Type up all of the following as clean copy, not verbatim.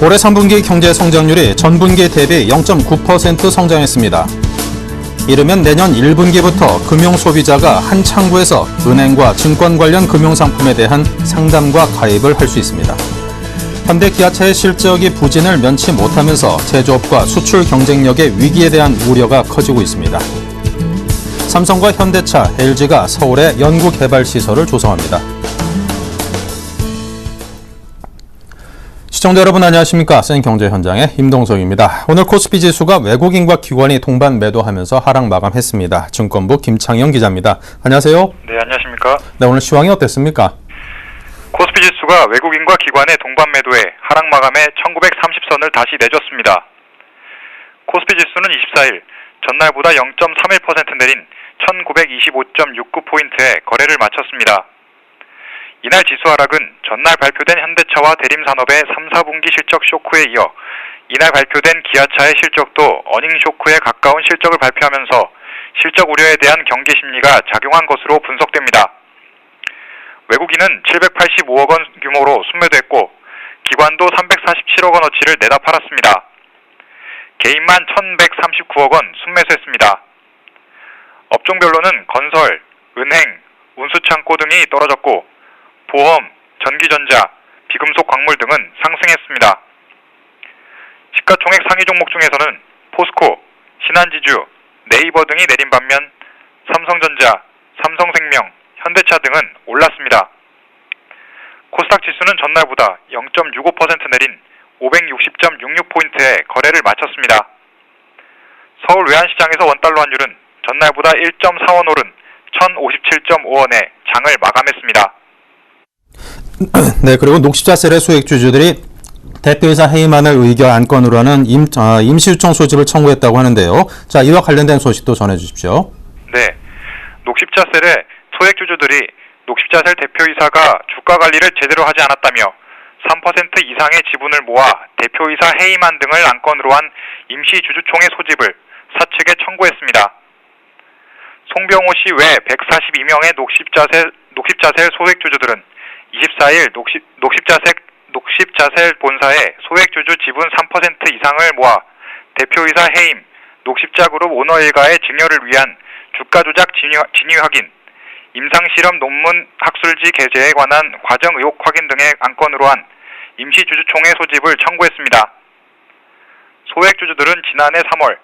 올해 3분기 경제 성장률이 전분기 대비 0.9% 성장했습니다. 이르면 내년 1분기부터 금융소비자가 한 창구에서 은행과 증권 관련 금융상품에 대한 상담과 가입을 할 수 있습니다. 현대 기아차의 실적이 부진을 면치 못하면서 제조업과 수출 경쟁력의 위기에 대한 우려가 커지고 있습니다. 삼성과 현대차, LG가 서울에 연구개발시설을 조성합니다. 시청자 여러분 안녕하십니까? 센경제 현장의 임동석입니다. 오늘 코스피 지수가 외국인과 기관이 동반 매도하면서 하락 마감했습니다. 증권부 김창영 기자입니다. 안녕하세요. 네, 안녕하십니까? 네, 오늘 시황이 어땠습니까? 코스피 지수가 외국인과 기관의 동반 매도에 하락 마감해 1930선을 다시 내줬습니다. 코스피 지수는 24일 전날보다 0.31% 내린 1925.69포인트에 거래를 마쳤습니다. 이날 지수 하락은 전날 발표된 현대차와 대림산업의 3, 4분기 실적 쇼크에 이어 이날 발표된 기아차의 실적도 어닝 쇼크에 가까운 실적을 발표하면서 실적 우려에 대한 경계 심리가 작용한 것으로 분석됩니다. 외국인은 785억 원 규모로 순매도했고 기관도 347억 원어치를 내다 팔았습니다. 개인만 1139억 원 순매수했습니다. 업종별로는 건설, 은행, 운수창고 등이 떨어졌고 보험, 전기전자, 비금속 광물 등은 상승했습니다. 시가총액 상위 종목 중에서는 포스코, 신한지주, 네이버 등이 내린 반면 삼성전자, 삼성생명, 현대차 등은 올랐습니다. 코스닥 지수는 전날보다 0.65% 내린 560.66포인트에 거래를 마쳤습니다. 서울 외환시장에서 원달러 환율은 전날보다 1.4원 오른 1057.5원에 장을 마감했습니다. 네, 그리고 녹십자셀의 소액주주들이 대표이사 해임안을 의결 안건으로 하는 임시주총 소집을 청구했다고 하는데요. 자, 이와 관련된 소식도 전해주십시오. 네, 녹십자셀의 소액주주들이 녹십자셀 대표이사가 주가 관리를 제대로 하지 않았다며 3% 이상의 지분을 모아 대표이사 해임안 등을 안건으로 한 임시주주총회 소집을 사측에 청구했습니다. 송병호 씨 외 142명의 녹십자셀 소액주주들은 24일 녹십자셀 본사에 소액주주 지분 3% 이상을 모아 대표이사 해임, 녹십자그룹 오너 일가의 증여를 위한 주가 조작 진위 확인, 임상실험 논문 학술지 게재에 관한 과정 의혹 확인 등의 안건으로 한 임시주주총회 소집을 청구했습니다. 소액주주들은 지난해 3월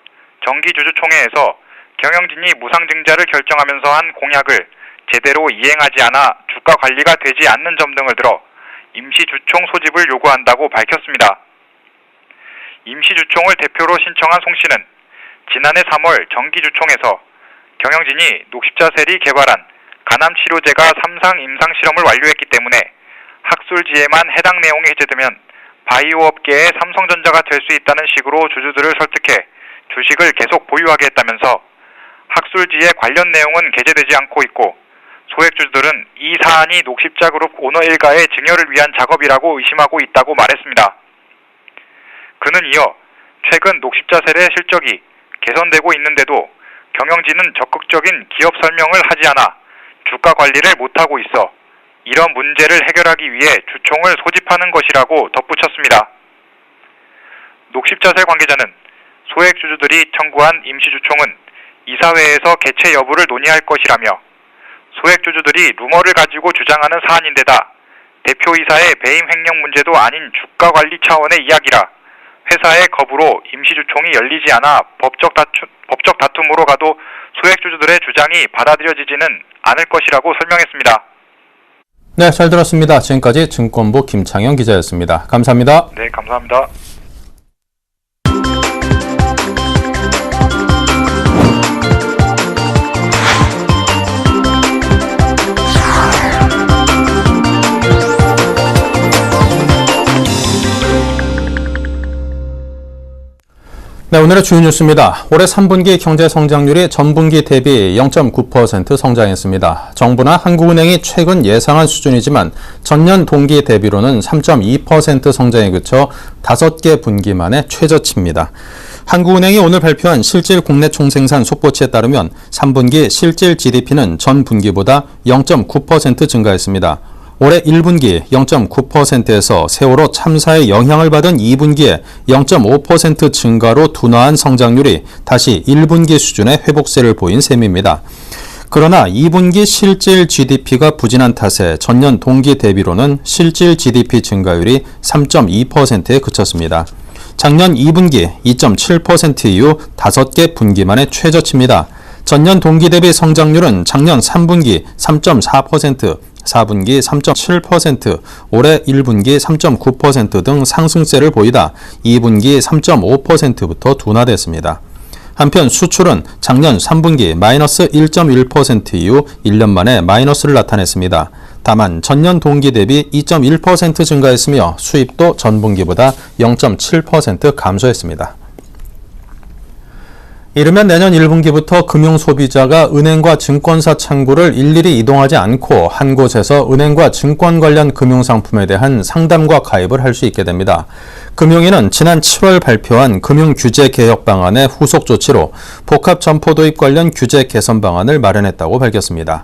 정기주주총회에서 경영진이 무상증자를 결정하면서 한 공약을 제대로 이행하지 않아 주가 관리가 되지 않는 점 등을 들어 임시주총 소집을 요구한다고 밝혔습니다. 임시주총을 대표로 신청한 송 씨는 지난해 3월 정기주총에서 경영진이 녹십자셀이 개발한 간암치료제가 3상 임상실험을 완료했기 때문에 학술지에만 해당 내용이 해제되면 바이오업계의 삼성전자가 될 수 있다는 식으로 주주들을 설득해 주식을 계속 보유하게 했다면서 학술지에 관련 내용은 게재되지 않고 있고 소액주주들은 이 사안이 녹십자그룹 오너 일가의 증여를 위한 작업이라고 의심하고 있다고 말했습니다. 그는 이어 최근 녹십자셀의 실적이 개선되고 있는데도 경영진은 적극적인 기업 설명을 하지 않아 주가 관리를 못하고 있어 이런 문제를 해결하기 위해 주총을 소집하는 것이라고 덧붙였습니다. 녹십자셀 관계자는 소액주주들이 청구한 임시주총은 이사회에서 개최 여부를 논의할 것이라며 소액주주들이 루머를 가지고 주장하는 사안인데다 대표이사의 배임 횡령 문제도 아닌 주가 관리 차원의 이야기라 회사의 겁으로 임시주총이 열리지 않아 법적 다툼으로 가도 소액주주들의 주장이 받아들여지지는 않을 것이라고 설명했습니다. 네, 잘 들었습니다. 지금까지 증권부 김창영 기자였습니다. 감사합니다. 네, 감사합니다. 네, 오늘의 주요 뉴스입니다. 올해 3분기 경제 성장률이 전분기 대비 0.9% 성장했습니다. 정부나 한국은행이 최근 예상한 수준이지만 전년 동기 대비로는 3.2% 성장에 그쳐 5개 분기 만에 최저치입니다. 한국은행이 오늘 발표한 실질 국내 총생산 속보치에 따르면 3분기 실질 GDP는 전 분기보다 0.9% 증가했습니다. 올해 1분기 0.9%에서 세월호 참사의 영향을 받은 2분기에 0.5% 증가로 둔화한 성장률이 다시 1분기 수준의 회복세를 보인 셈입니다. 그러나 2분기 실질 GDP가 부진한 탓에 전년 동기 대비로는 실질 GDP 증가율이 3.2%에 그쳤습니다. 작년 2분기 2.7% 이후 5개 분기 만의 최저치입니다. 전년 동기 대비 성장률은 작년 3분기 3.4%, 4분기 3.7%, 올해 1분기 3.9% 등 상승세를 보이다 2분기 3.5%부터 둔화됐습니다. 한편 수출은 작년 3분기 마이너스 1.1% 이후 1년 만에 마이너스를 나타냈습니다. 다만 전년 동기 대비 2.1% 증가했으며 수입도 전분기보다 0.7% 감소했습니다. 이르면 내년 1분기부터 금융소비자가 은행과 증권사 창구를 일일이 이동하지 않고 한 곳에서 은행과 증권 관련 금융상품에 대한 상담과 가입을 할 수 있게 됩니다. 금융위는 지난 7월 발표한 금융규제개혁 방안의 후속 조치로 복합점포 도입 관련 규제 개선 방안을 마련했다고 밝혔습니다.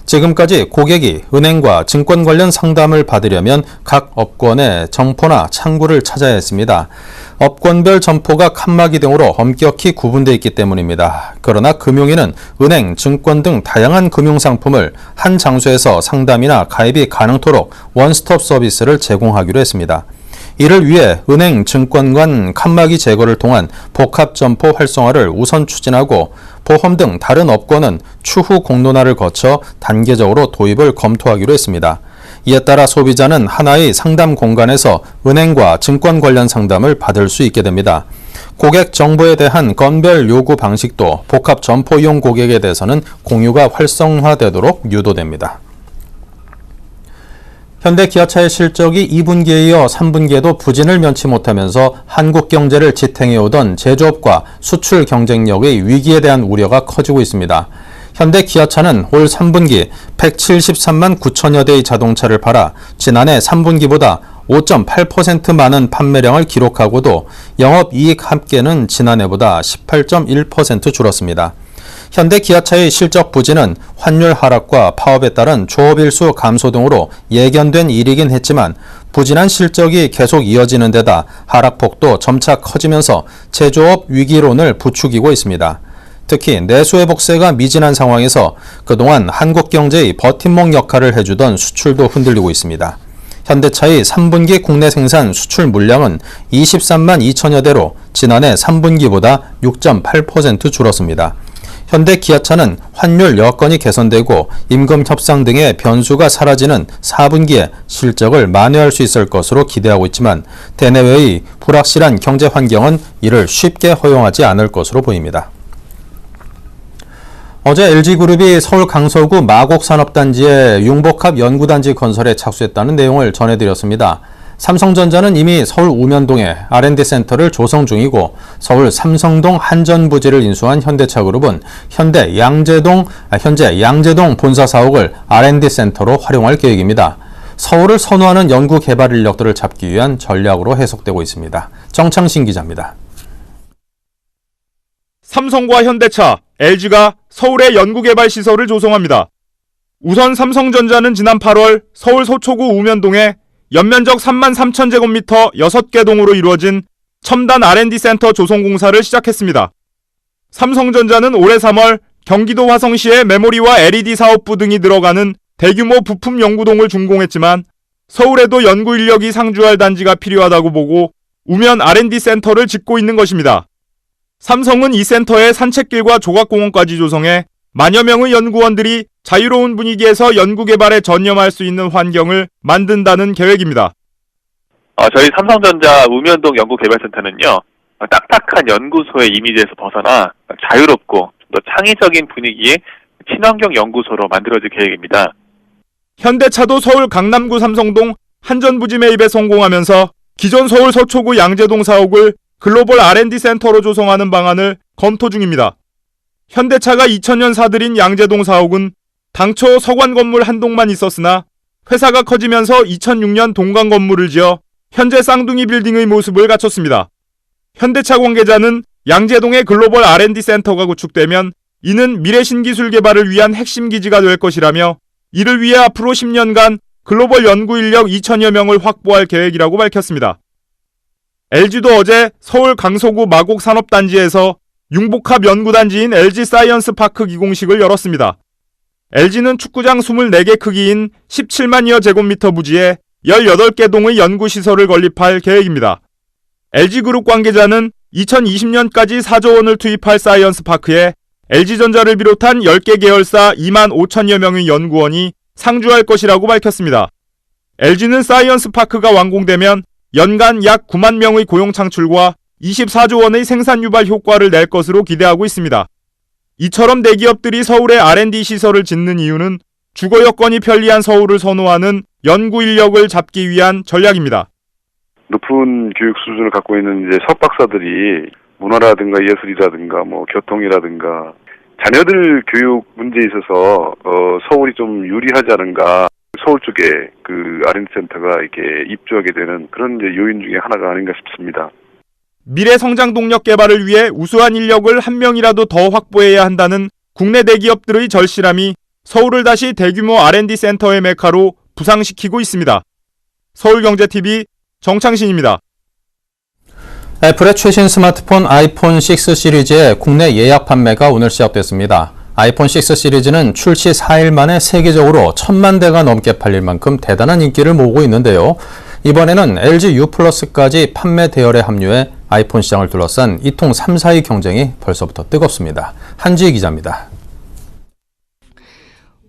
지금까지 고객이 은행과 증권 관련 상담을 받으려면 각 업권의 점포나 창구를 찾아야 했습니다. 업권별 점포가 칸막이 등으로 엄격히 구분되어 있기 때문입니다. 그러나 금융위는 은행, 증권 등 다양한 금융상품을 한 장소에서 상담이나 가입이 가능토록 원스톱 서비스를 제공하기로 했습니다. 이를 위해 은행, 증권 간 칸막이 제거를 통한 복합점포 활성화를 우선 추진하고 보험 등 다른 업권은 추후 공론화를 거쳐 단계적으로 도입을 검토하기로 했습니다. 이에 따라 소비자는 하나의 상담 공간에서 은행과 증권 관련 상담을 받을 수 있게 됩니다. 고객 정보에 대한 건별 요구 방식도 복합 점포 이용 고객에 대해서는 공유가 활성화되도록 유도됩니다. 현대 기아차의 실적이 2분기에 이어 3분기에도 부진을 면치 못하면서 한국 경제를 지탱해오던 제조업과 수출 경쟁력의 위기에 대한 우려가 커지고 있습니다. 현대 기아차는 올 3분기 173만 9천여 대의 자동차를 팔아 지난해 3분기보다 5.8% 많은 판매량을 기록하고도 영업이익 합계는 지난해보다 18.1% 줄었습니다. 현대 기아차의 실적 부진은 환율 하락과 파업에 따른 조업일수 감소 등으로 예견된 일이긴 했지만 부진한 실적이 계속 이어지는 데다 하락폭도 점차 커지면서 제조업 위기론을 부추기고 있습니다. 특히 내수회복세가 미진한 상황에서 그동안 한국 경제의 버팀목 역할을 해주던 수출도 흔들리고 있습니다. 현대차의 3분기 국내 생산 수출 물량은 23만 2천여 대로 지난해 3분기보다 6.8% 줄었습니다. 현대 기아차는 환율 여건이 개선되고 임금 협상 등의 변수가 사라지는 4분기에 실적을 만회할 수 있을 것으로 기대하고 있지만 대내외의 불확실한 경제 환경은 이를 쉽게 허용하지 않을 것으로 보입니다. 어제 LG그룹이 서울 강서구 마곡산업단지에 융복합 연구단지 건설에 착수했다는 내용을 전해드렸습니다. 삼성전자는 이미 서울 우면동에 R&D 센터를 조성 중이고 서울 삼성동 한전부지를 인수한 현대차그룹은 현재 양재동 본사 사옥을 R&D 센터로 활용할 계획입니다. 서울을 선호하는 연구개발 인력들을 잡기 위한 전략으로 해석되고 있습니다. 정창신 기자입니다. 삼성과 현대차, LG가 서울에 연구개발 시설을 조성합니다. 우선 삼성전자는 지난 8월 서울 서초구 우면동에 연면적 3만 3천 제곱미터 6개 동으로 이루어진 첨단 R&D 센터 조성 공사를 시작했습니다. 삼성전자는 올해 3월 경기도 화성시의 메모리와 LED 사업부 등이 들어가는 대규모 부품 연구동을 준공했지만 서울에도 연구 인력이 상주할 단지가 필요하다고 보고 우면 R&D 센터를 짓고 있는 것입니다. 삼성은 이 센터에 산책길과 조각공원까지 조성해 만여 명의 연구원들이 자유로운 분위기에서 연구개발에 전념할 수 있는 환경을 만든다는 계획입니다. 저희 삼성전자 우면동 연구개발센터는요, 딱딱한 연구소의 이미지에서 벗어나 자유롭고 좀 더 창의적인 분위기의 친환경 연구소로 만들어질 계획입니다. 현대차도 서울 강남구 삼성동 한전부지 매입에 성공하면서 기존 서울 서초구 양재동 사옥을 글로벌 R&D 센터로 조성하는 방안을 검토 중입니다. 현대차가 2000년 사들인 양재동 사옥은 당초 서관 건물 한 동만 있었으나 회사가 커지면서 2006년 동강 건물을 지어 현재 쌍둥이 빌딩의 모습을 갖췄습니다. 현대차 관계자는 양재동에 글로벌 R&D 센터가 구축되면 이는 미래 신기술 개발을 위한 핵심 기지가 될 것이라며 이를 위해 앞으로 10년간 글로벌 연구 인력 2,000여 명을 확보할 계획이라고 밝혔습니다. LG도 어제 서울 강서구 마곡 산업단지에서 융복합 연구단지인 LG 사이언스 파크 기공식을 열었습니다. LG는 축구장 24개 크기인 17만여 제곱미터 부지에 18개 동의 연구시설을 건립할 계획입니다. LG그룹 관계자는 2020년까지 4조 원을 투입할 사이언스 파크에 LG전자를 비롯한 10개 계열사 2만 5천여 명의 연구원이 상주할 것이라고 밝혔습니다. LG는 사이언스 파크가 완공되면 연간 약 9만 명의 고용 창출과 24조 원의 생산 유발 효과를 낼 것으로 기대하고 있습니다. 이처럼 대기업들이 서울에 R&D 시설을 짓는 이유는 주거 여건이 편리한 서울을 선호하는 연구 인력을 잡기 위한 전략입니다. 높은 교육 수준을 갖고 있는 이제 석박사들이 문화라든가 예술이라든가 교통이라든가 자녀들 교육 문제에 있어서 서울이 좀 유리하지 않은가. 서울 쪽에 그 R&D 센터가 이렇게 입주하게 되는 그런 이제 요인 중에 하나가 아닌가 싶습니다. 미래 성장 동력 개발을 위해 우수한 인력을 한 명이라도 더 확보해야 한다는 국내 대기업들의 절실함이 서울을 다시 대규모 R&D 센터의 메카로 부상시키고 있습니다. 서울경제TV 정창신입니다. 애플의 최신 스마트폰 아이폰 6 시리즈의 국내 예약 판매가 오늘 시작됐습니다. 아이폰 6 시리즈는 출시 4일 만에 세계적으로 1,000만 대가 넘게 팔릴 만큼 대단한 인기를 모으고 있는데요. 이번에는 LG U+까지 판매 대열에 합류해 아이폰 시장을 둘러싼 이통 3사의 경쟁이 벌써부터 뜨겁습니다. 한지희 기자입니다.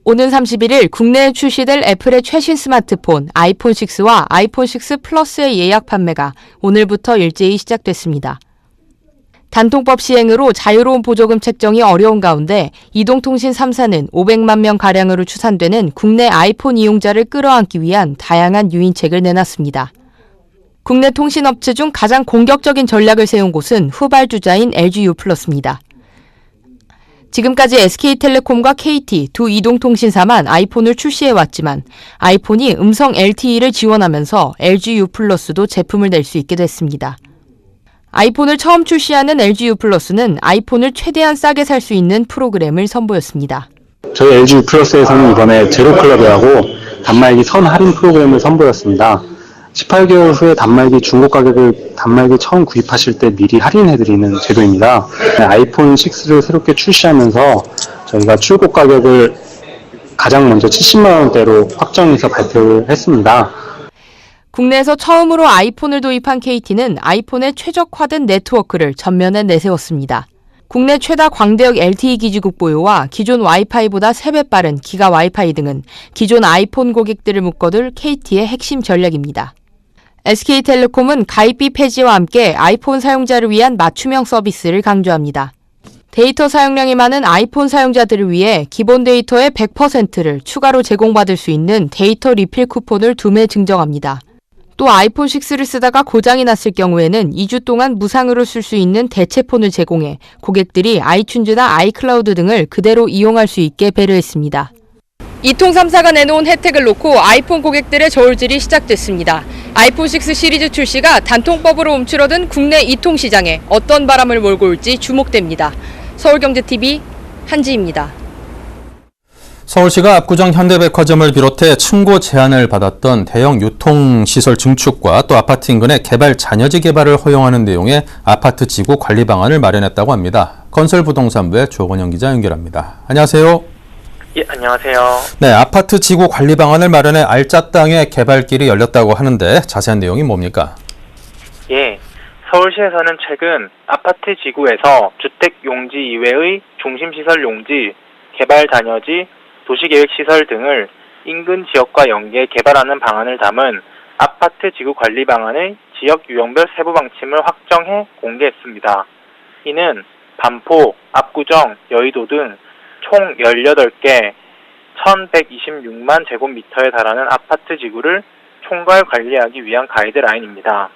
오는 31일 국내에 출시될 애플의 최신 스마트폰 아이폰 6와 아이폰 6 플러스의 예약 판매가 오늘부터 일제히 시작됐습니다. 단통법 시행으로 자유로운 보조금 책정이 어려운 가운데 이동통신 3사는 500만 명가량으로 추산되는 국내 아이폰 이용자를 끌어안기 위한 다양한 유인책을 내놨습니다. 국내 통신업체 중 가장 공격적인 전략을 세운 곳은 후발주자인 LG U+입니다. 지금까지 SK텔레콤과 KT 두 이동통신사만 아이폰을 출시해왔지만 아이폰이 음성 LTE를 지원하면서 LG U+도 제품을 낼 수 있게 됐습니다. 아이폰을 처음 출시하는 LG U+는 아이폰을 최대한 싸게 살 수 있는 프로그램을 선보였습니다. 저희 LG U+에서는 이번에 제로클럽이라고 단말기 선 할인 프로그램을 선보였습니다. 18개월 후에 단말기 중고 가격을 단말기 처음 구입하실 때 미리 할인해드리는 제도입니다. 아이폰 6를 새롭게 출시하면서 저희가 출고 가격을 가장 먼저 70만 원대로 확정해서 발표를 했습니다. 국내에서 처음으로 아이폰을 도입한 KT는 아이폰에 최적화된 네트워크를 전면에 내세웠습니다. 국내 최다 광대역 LTE 기지국 보유와 기존 와이파이보다 3배 빠른 기가 와이파이 등은 기존 아이폰 고객들을 묶어둘 KT의 핵심 전략입니다. SK텔레콤은 가입비 폐지와 함께 아이폰 사용자를 위한 맞춤형 서비스를 강조합니다. 데이터 사용량이 많은 아이폰 사용자들을 위해 기본 데이터의 100%를 추가로 제공받을 수 있는 데이터 리필 쿠폰을 2매 증정합니다. 또 아이폰 6를 쓰다가 고장이 났을 경우에는 2주 동안 무상으로 쓸 수 있는 대체폰을 제공해 고객들이 아이튠즈나 아이클라우드 등을 그대로 이용할 수 있게 배려했습니다. 이통 3사가 내놓은 혜택을 놓고 아이폰 고객들의 저울질이 시작됐습니다. 아이폰 6 시리즈 출시가 단통법으로 움츠러든 국내 이통 시장에 어떤 바람을 몰고 올지 주목됩니다. 서울경제TV 한지입니다. 서울시가 압구정 현대백화점을 비롯해 층고 제한을 받았던 대형 유통시설 증축과 또 아파트 인근의 개발 잔여지 개발을 허용하는 내용의 아파트 지구 관리 방안을 마련했다고 합니다. 건설부동산부의 조건영 기자 연결합니다. 안녕하세요. 예, 안녕하세요. 네, 아파트 지구 관리 방안을 마련해 알짜땅의 개발길이 열렸다고 하는데 자세한 내용이 뭡니까? 예, 서울시에서는 최근 아파트 지구에서 주택 용지 이외의 중심시설 용지, 개발 잔여지, 도시계획시설 등을 인근 지역과 연계 개발하는 방안을 담은 아파트 지구 관리 방안의 지역 유형별 세부 방침을 확정해 공개했습니다. 이는 반포, 압구정, 여의도 등 총 18개 1126만 제곱미터에 달하는 아파트 지구를 총괄 관리하기 위한 가이드라인입니다.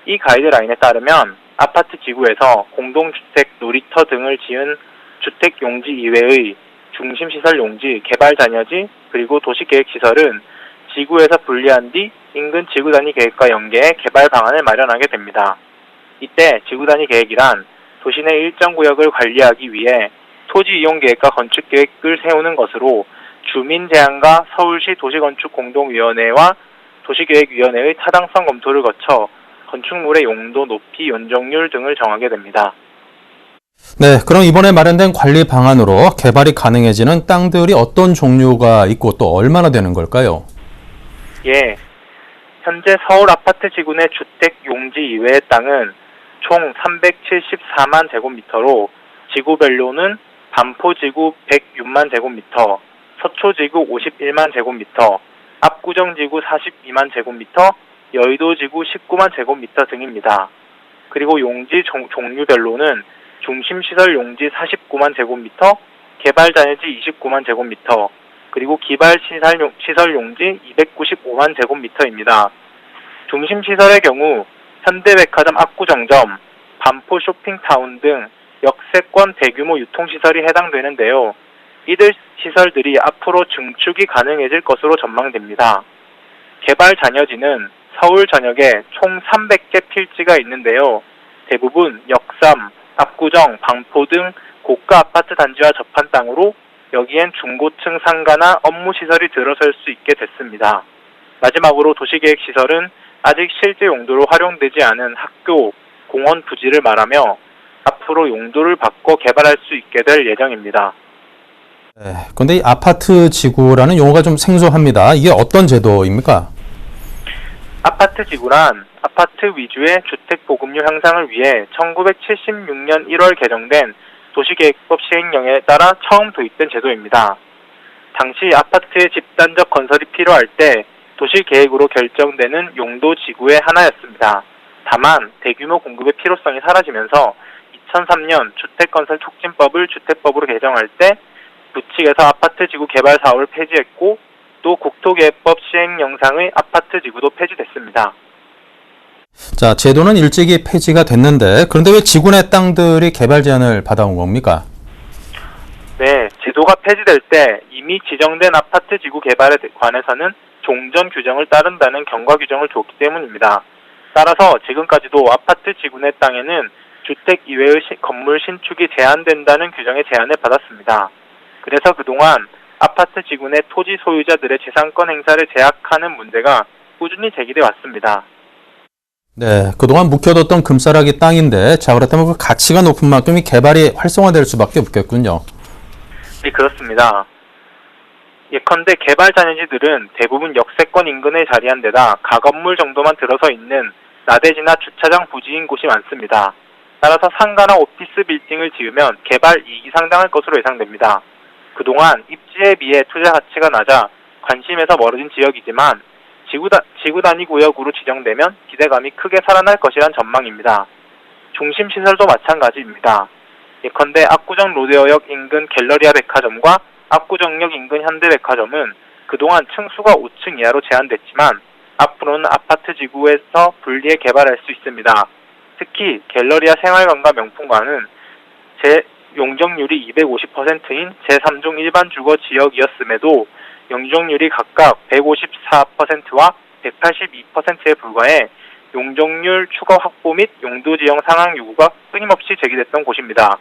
이 가이드라인에 따르면 아파트 지구에서 공동주택, 놀이터 등을 지은 주택 용지 이외의 중심시설 용지, 개발 잔여지, 그리고 도시계획시설은 지구에서 분리한 뒤 인근 지구단위 계획과 연계해 개발 방안을 마련하게 됩니다. 이때 지구단위 계획이란 도시 내 일정 구역을 관리하기 위해 토지 이용 계획과 건축 계획을 세우는 것으로 주민 제안과 서울시 도시건축공동위원회와 도시계획위원회의 타당성 검토를 거쳐 건축물의 용도, 높이, 연정률 등을 정하게 됩니다. 네, 그럼 이번에 마련된 관리 방안으로 개발이 가능해지는 땅들이 어떤 종류가 있고 또 얼마나 되는 걸까요? 예, 현재 서울 아파트 지구 내 주택 용지 이외의 땅은 총 374만 제곱미터로 지구별로는 반포지구 106만 제곱미터, 서초지구 51만 제곱미터, 압구정지구 42만 제곱미터, 여의도지구 19만 제곱미터 등입니다. 그리고 용지 종류별로는 중심시설 용지 49만 제곱미터, 개발단지 29만 제곱미터, 그리고 기발시설 용지 295만 제곱미터입니다. 중심시설의 경우 현대백화점 압구정점, 반포 쇼핑타운 등 역세권 대규모 유통시설이 해당되는데요. 이들 시설들이 앞으로 증축이 가능해질 것으로 전망됩니다. 개발 잔여지는 서울 전역에 총 300개 필지가 있는데요. 대부분 역삼, 압구정, 반포 등 고가 아파트 단지와 접한 땅으로 여기엔 중고층 상가나 업무시설이 들어설 수 있게 됐습니다. 마지막으로 도시계획시설은 아직 실제 용도로 활용되지 않은 학교, 공원 부지를 말하며 앞으로 용도를 바꿔 개발할 수 있게 될 예정입니다. 네, 그런데 이 아파트 지구라는 용어가 좀 생소합니다. 이게 어떤 제도입니까? 아파트 지구란 아파트 위주의 주택 보급률 향상을 위해 1976년 1월 개정된 도시계획법 시행령에 따라 처음 도입된 제도입니다. 당시 아파트의 집단적 건설이 필요할 때 도시계획으로 결정되는 용도 지구의 하나였습니다. 다만 대규모 공급의 필요성이 사라지면서 2003년 주택건설 촉진법을 주택법으로 개정할 때 부칙에서 아파트 지구 개발 사업을 폐지했고 또 국토계획법 시행령상의 아파트 지구도 폐지됐습니다. 자, 제도는 일찍이 폐지가 됐는데 그런데 왜 지구 내 땅들이 개발 제한을 받아온 겁니까? 네, 제도가 폐지될 때 이미 지정된 아파트 지구 개발에 관해서는 종전 규정을 따른다는 경과 규정을 줬기 때문입니다. 따라서 지금까지도 아파트 지구 내 땅에는 주택 이외의 건물 신축이 제한된다는 규정의 제한을 받았습니다. 그래서 그동안 아파트 지구 내 토지 소유자들의 재산권 행사를 제약하는 문제가 꾸준히 제기돼 왔습니다. 네, 그동안 묵혀뒀던 금싸라기 땅인데 자, 그렇다면 그 가치가 높은 만큼 이 개발이 활성화될 수밖에 없겠군요. 네, 그렇습니다. 예컨대 개발 잔여지들은 대부분 역세권 인근에 자리한 데다 가건물 정도만 들어서 있는 나대지나 주차장 부지인 곳이 많습니다. 따라서 상가나 오피스 빌딩을 지으면 개발 이익이 상당할 것으로 예상됩니다. 그동안 입지에 비해 투자 가치가 낮아 관심에서 멀어진 지역이지만 지구 단위 구역으로 지정되면 기대감이 크게 살아날 것이란 전망입니다. 중심 시설도 마찬가지입니다. 예컨대 압구정 로데오역 인근 갤러리아 백화점과 압구정역 인근 현대백화점은 그동안 층수가 5층 이하로 제한됐지만 앞으로는 아파트 지구에서 분리해 개발할 수 있습니다. 특히 갤러리아 생활관과 명품관은 용적률이 250%인 제3종 일반 주거 지역이었음에도 용적률이 각각 154%와 182%에 불과해 용적률 추가 확보 및 용도 지형 상향 요구가 끊임없이 제기됐던 곳입니다.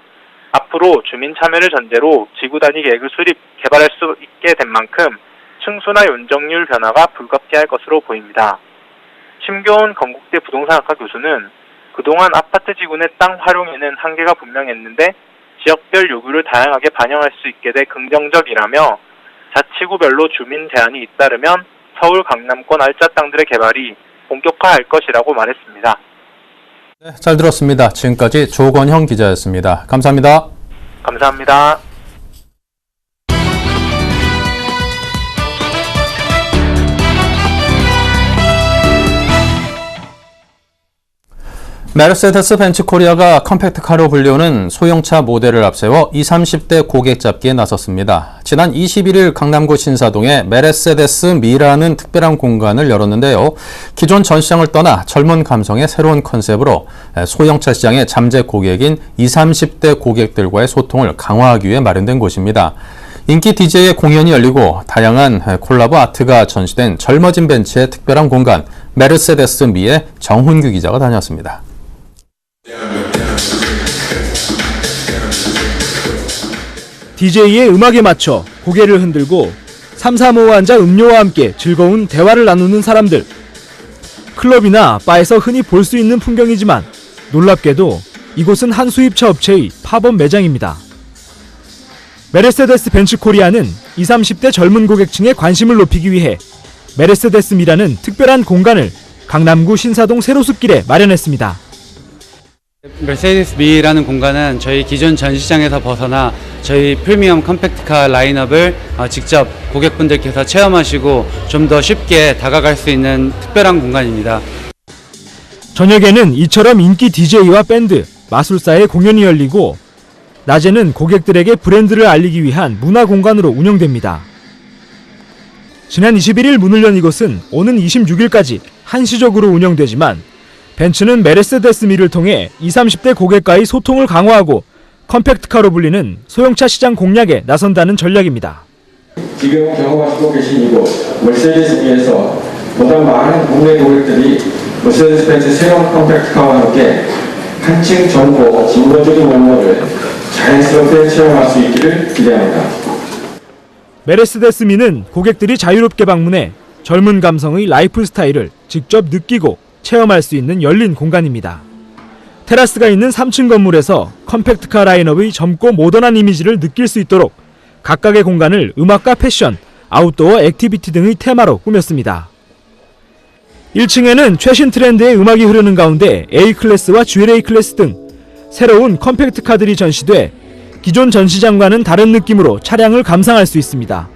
앞으로 주민 참여를 전제로 지구 단위 계획을 수립, 개발할 수 있게 된 만큼 층수나 용적률 변화가 불가피할 것으로 보입니다. 심교훈 건국대 부동산학과 교수는 그동안 아파트 지구 내 땅 활용에는 한계가 분명했는데 지역별 요구를 다양하게 반영할 수 있게 돼 긍정적이라며 자치구별로 주민 제한이 잇따르면 서울 강남권 알짜 땅들의 개발이 본격화할 것이라고 말했습니다. 네, 잘 들었습니다. 지금까지 조건형 기자였습니다. 감사합니다. 감사합니다. 메르세데스 벤츠 코리아가 컴팩트카로 불리우는 소형차 모델을 앞세워 20, 30대 고객 잡기에 나섰습니다. 지난 21일 강남구 신사동에 메르세데스 미라는 특별한 공간을 열었는데요. 기존 전시장을 떠나 젊은 감성의 새로운 컨셉으로 소형차 시장의 잠재 고객인 20, 30대 고객들과의 소통을 강화하기 위해 마련된 곳입니다. 인기 DJ의 공연이 열리고 다양한 콜라보 아트가 전시된 젊어진 벤츠의 특별한 공간 메르세데스 미에 정훈규 기자가 다녔습니다. DJ의 음악에 맞춰 고개를 흔들고 삼삼오오 앉아 음료와 함께 즐거운 대화를 나누는 사람들. 클럽이나 바에서 흔히 볼 수 있는 풍경이지만 놀랍게도 이곳은 한 수입차 업체의 팝업 매장입니다. 메르세데스 벤츠 코리아는 20, 30대 젊은 고객층의 관심을 높이기 위해 메르세데스 미라는 특별한 공간을 강남구 신사동 세로숲길에 마련했습니다. 메르세데스 미라는 공간은 저희 기존 전시장에서 벗어나 저희 프리미엄 컴팩트카 라인업을 직접 고객분들께서 체험하시고 좀 더 쉽게 다가갈 수 있는 특별한 공간입니다. 저녁에는 이처럼 인기 DJ와 밴드, 마술사의 공연이 열리고 낮에는 고객들에게 브랜드를 알리기 위한 문화 공간으로 운영됩니다. 지난 21일 문을 연 이곳은 오는 26일까지 한시적으로 운영되지만 벤츠는 메르세데스 미를 통해 20, 30대 고객과의 소통을 강화하고 컴팩트카로 불리는 소형차 시장 공략에 나선다는 전략입니다. 지금 경험하시고 계신 이곳 메르세데스 미에서 보다 많은 국내 고객들이 메르세데스 벤츠 새로운 컴팩트카와 함께 한층 젊고 진보적인 면모를 자연스럽게 체험할 수 있기를 기대합니다. 메르세데스 미는 고객들이 자유롭게 방문해 젊은 감성의 라이프 스타일을 직접 느끼고 체험할 수 있는 열린 공간입니다. 테라스가 있는 3층 건물에서 컴팩트카 라인업의 젊고 모던한 이미지를 느낄 수 있도록 각각의 공간을 음악과 패션, 아웃도어 액티비티 등의 테마로 꾸몄습니다. 1층에는 최신 트렌드의 음악이 흐르는 가운데 A클래스와 GLA 클래스 등 새로운 컴팩트카들이 전시돼 기존 전시장과는 다른 느낌으로 차량을 감상할 수 있습니다.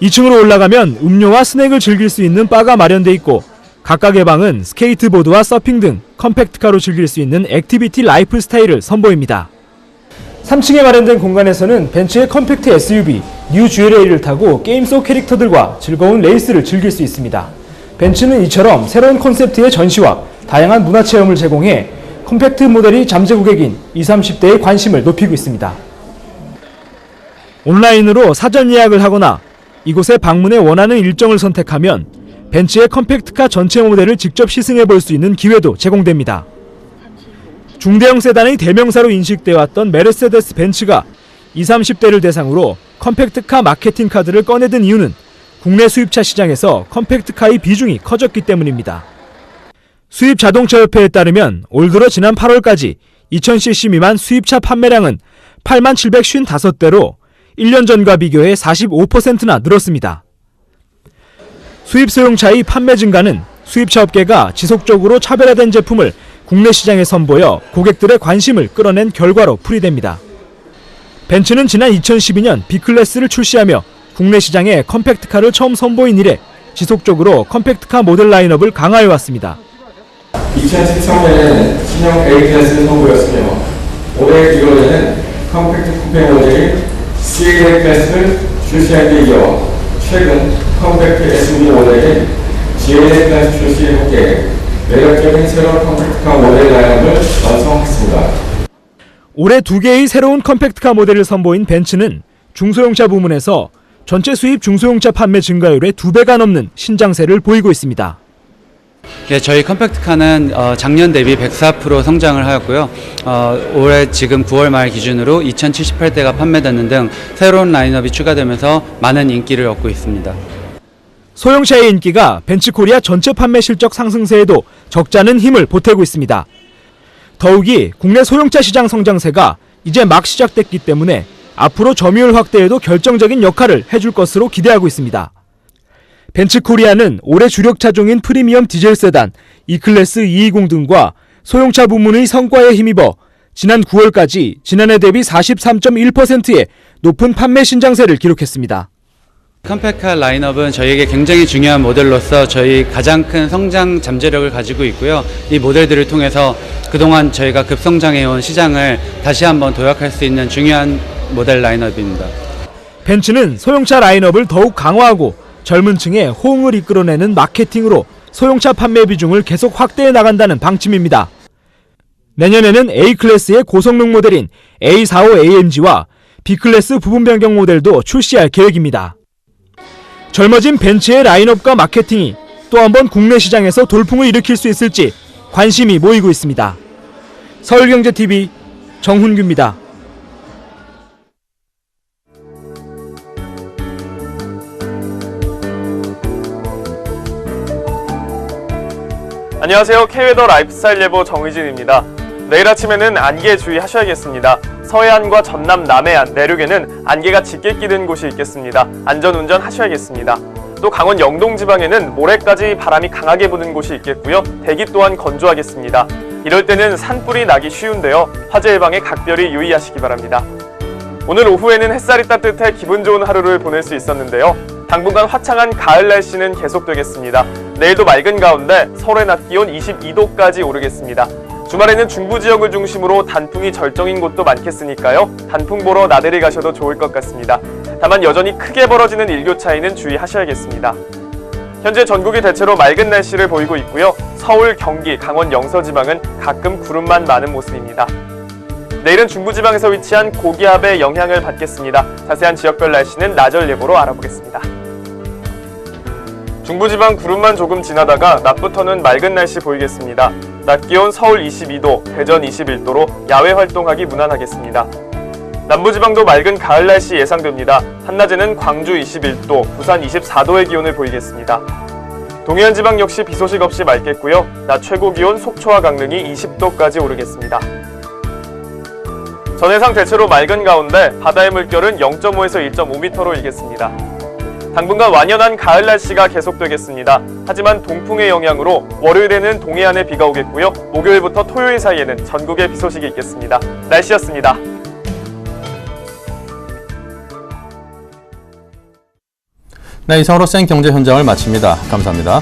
2층으로 올라가면 음료와 스낵을 즐길 수 있는 바가 마련돼 있고 각각의 방은 스케이트보드와 서핑 등 컴팩트카로 즐길 수 있는 액티비티 라이프 스타일을 선보입니다. 3층에 마련된 공간에서는 벤츠의 컴팩트 SUV 뉴 GLA를 타고 게임 속 캐릭터들과 즐거운 레이스를 즐길 수 있습니다. 벤츠는 이처럼 새로운 콘셉트의 전시와 다양한 문화체험을 제공해 컴팩트 모델이 잠재 고객인 20, 30대의 관심을 높이고 있습니다. 온라인으로 사전 예약을 하거나 이곳에 방문해 원하는 일정을 선택하면 벤츠의 컴팩트카 전체 모델을 직접 시승해 볼 수 있는 기회도 제공됩니다. 중대형 세단의 대명사로 인식되어 왔던 메르세데스 벤츠가 20, 30대를 대상으로 컴팩트카 마케팅 카드를 꺼내든 이유는 국내 수입차 시장에서 컴팩트카의 비중이 커졌기 때문입니다. 수입 자동차협회에 따르면 올 들어 지난 8월까지 2000cc 미만 수입차 판매량은 8755대로 1년 전과 비교해 45%나 늘었습니다. 수입 소형차의 판매 증가는 수입차 업계가 지속적으로 차별화된 제품을 국내 시장에 선보여 고객들의 관심을 끌어낸 결과로 풀이됩니다. 벤츠는 지난 2012년 B클래스를 출시하며 국내 시장에 컴팩트카를 처음 선보인 이래 지속적으로 컴팩트카 모델 라인업을 강화해왔습니다. 2013년에는 신형 A클래스를 선보였으며 올해 1월에는 컴팩트 쿠페 모델인 CLA 클래스를 출시한 데 이어 최근 컴팩트 SUV 모델인 GLA 클래스 출시에 함께 매력적인 새로운 컴팩트카 모델 라인업을 완성했습니다. 올해 2개의 새로운 컴팩트카 모델을 선보인 벤츠는 중소형차 부문에서 전체 수입 중소형차 판매 증가율의 2배가 넘는 신장세를 보이고 있습니다. 네, 저희 컴팩트카는 작년 대비 104% 성장을 하였고요. 올해 지금 9월 말 기준으로 2078대가 판매되는 등 새로운 라인업이 추가되면서 많은 인기를 얻고 있습니다. 소형차의 인기가 벤츠 코리아 전체 판매 실적 상승세에도 적잖은 힘을 보태고 있습니다. 더욱이 국내 소형차 시장 성장세가 이제 막 시작됐기 때문에 앞으로 점유율 확대에도 결정적인 역할을 해줄 것으로 기대하고 있습니다. 벤츠 코리아는 올해 주력 차종인 프리미엄 디젤 세단, E클래스 220 등과 소형차 부문의 성과에 힘입어 지난 9월까지 지난해 대비 43.1%의 높은 판매 신장세를 기록했습니다. 컴팩트카 라인업은 저희에게 굉장히 중요한 모델로서 저희 가장 큰 성장 잠재력을 가지고 있고요. 이 모델들을 통해서 그동안 저희가 급성장해온 시장을 다시 한번 도약할 수 있는 중요한 모델 라인업입니다. 벤츠는 소형차 라인업을 더욱 강화하고 젊은 층의 호응을 이끌어내는 마케팅으로 소형차 판매 비중을 계속 확대해 나간다는 방침입니다. 내년에는 A클래스의 고성능 모델인 A45AMG와 B클래스 부분 변경 모델도 출시할 계획입니다. 젊어진 벤츠의 라인업과 마케팅이 또 한 번 국내 시장에서 돌풍을 일으킬 수 있을지 관심이 모이고 있습니다. 서울경제TV 정훈규입니다. 안녕하세요. K웨더 라이프스타일 예보 정의진입니다. 내일 아침에는 안개 주의하셔야겠습니다. 서해안과 전남, 남해안, 내륙에는 안개가 짙게 끼는 곳이 있겠습니다. 안전운전 하셔야겠습니다. 또 강원 영동 지방에는 모레까지 바람이 강하게 부는 곳이 있겠고요. 대기 또한 건조하겠습니다. 이럴 때는 산불이 나기 쉬운데요. 화재 예방에 각별히 유의하시기 바랍니다. 오늘 오후에는 햇살이 따뜻해 기분 좋은 하루를 보낼 수 있었는데요. 당분간 화창한 가을 날씨는 계속되겠습니다. 내일도 맑은 가운데 서울의 낮 기온 22도까지 오르겠습니다. 주말에는 중부 지역을 중심으로 단풍이 절정인 곳도 많겠으니까요. 단풍 보러 나들이 가셔도 좋을 것 같습니다. 다만 여전히 크게 벌어지는 일교 차이는 주의하셔야겠습니다. 현재 전국이 대체로 맑은 날씨를 보이고 있고요. 서울, 경기, 강원 영서 지방은 가끔 구름만 많은 모습입니다. 내일은 중부지방에서 위치한 고기압의 영향을 받겠습니다. 자세한 지역별 날씨는 나절 예보로 알아보겠습니다. 중부지방 구름만 조금 지나다가 낮부터는 맑은 날씨 보이겠습니다. 낮 기온 서울 22도, 대전 21도로 야외 활동하기 무난하겠습니다. 남부지방도 맑은 가을 날씨 예상됩니다. 한낮에는 광주 21도, 부산 24도의 기온을 보이겠습니다. 동해안 지방 역시 비 소식 없이 맑겠고요. 낮 최고 기온 속초와 강릉이 20도까지 오르겠습니다. 전해상 대체로 맑은 가운데 바다의 물결은 0.5에서 1.5m로 일겠습니다. 당분간 완연한 가을 날씨가 계속되겠습니다. 하지만 동풍의 영향으로 월요일에는 동해안에 비가 오겠고요. 목요일부터 토요일 사이에는 전국에 비 소식이 있겠습니다. 날씨였습니다. 네, 이상으로 생경제 현장을 마칩니다. 감사합니다.